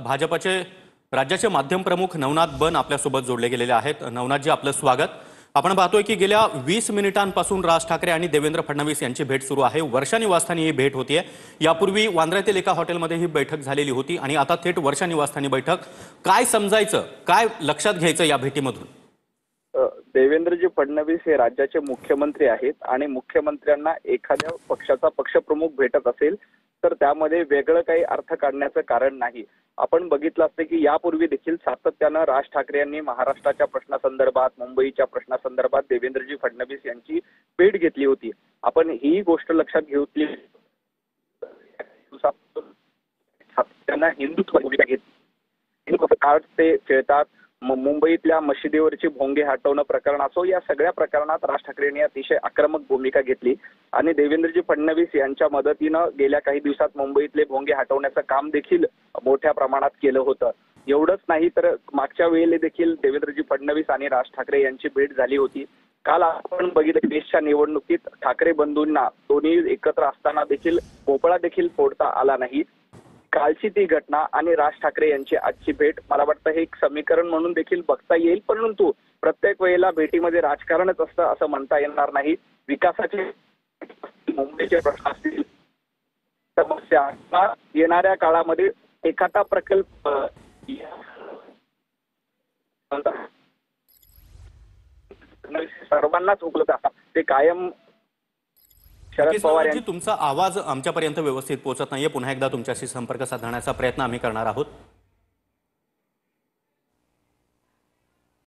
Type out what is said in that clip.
भाजपचे राज्याचे माध्यम प्रमुख नवनाथ बन आपल्यासोबत जोडले गेलेले आहेत। नवनाथजी, आपलं स्वागत। आपण पाहतोय की गेल्या 20 मिनिटांपासून राज ठाकरे आणि देवेंद्र फडणवीस यांची भेट सुरू आहे। वर्षा निवासस्थानी ही भेट होतीये। यापूर्वी वांद्र्यातील एका हॉटेलमध्ये ही बैठक झालेली होती आणि आता थेट वर्षा निवासस्थानी बैठक। काय समजायचं, काय लक्षात घ्यायचं या भेटीमधून? देवेंद्रजी फडणवीस हे राज्याचे मुख्यमंत्री आहेत आणि मुख्यमंत्र्यांना एखाद्या पक्षाचा पक्षप्रमुख भेटत असेल तर त्यामध्ये वेगळं काही अर्थ काढण्याचं कारण नाही। आपण बघितलं असतं की यापूर्वी देखील सातत्यानं राज ठाकरे यांनी महाराष्ट्राच्या प्रश्नासंदर्भात, मुंबईच्या प्रश्नासंदर्भात देवेंद्रजी फडणवीस यांची भेट घेतली होती। आपण ही गोष्ट लक्षात घेतली सातत्यानं हिंदुत्व भूमिका घेतली। हिंदुत्व कार्ड ते खेळतात। मुंबईतल्या मशिदीवरची भोंगे हटवणं प्रकरण असो, या सगळ्या प्रकरणात राज ठाकरे यांनी अतिशय आक्रमक भूमिका घेतली आणि देवेंद्रजी फडणवीस यांच्या मदतीनं गेल्या काही दिवसात मुंबईतले भोंगे हटवण्याचं काम देखील मोठ्या प्रमाणात केलं होतं। एवढंच नाही तर मागच्या वेळेला देखील देवेंद्रजी फडणवीस आणि राज ठाकरे यांची भेट झाली होती। काल आपण बघितलं देशच्या निवडणुकीत ठाकरे बंधूंना दोन्ही एकत्र असताना देखील भोपळा देखील फोडता आला नाही। कालची ती घटना आणि राज ठाकरे यांची आजची भेट मला वाटतं हे एक समीकरण म्हणून देखील बघता येईल, परंतु प्रत्येक वेळेला भेटीमध्ये राजकारणच असतं असं म्हणता येणार नाही। विकासाचे, मुंबईचे प्रश्न असतील, समस्या येणाऱ्या काळामध्ये एखादा प्रकल्प सर्वांनाच उपलब्ध असतात ते कायम। शरद पवार यांची तुमचा आवाज आमच्यापर्यंत व्यवस्थित पोहोचत नाहीये। पुन्हा एकदा तुमच्याशी संपर्क साधण्याचा प्रयत्न आम्ही करणार आहोत।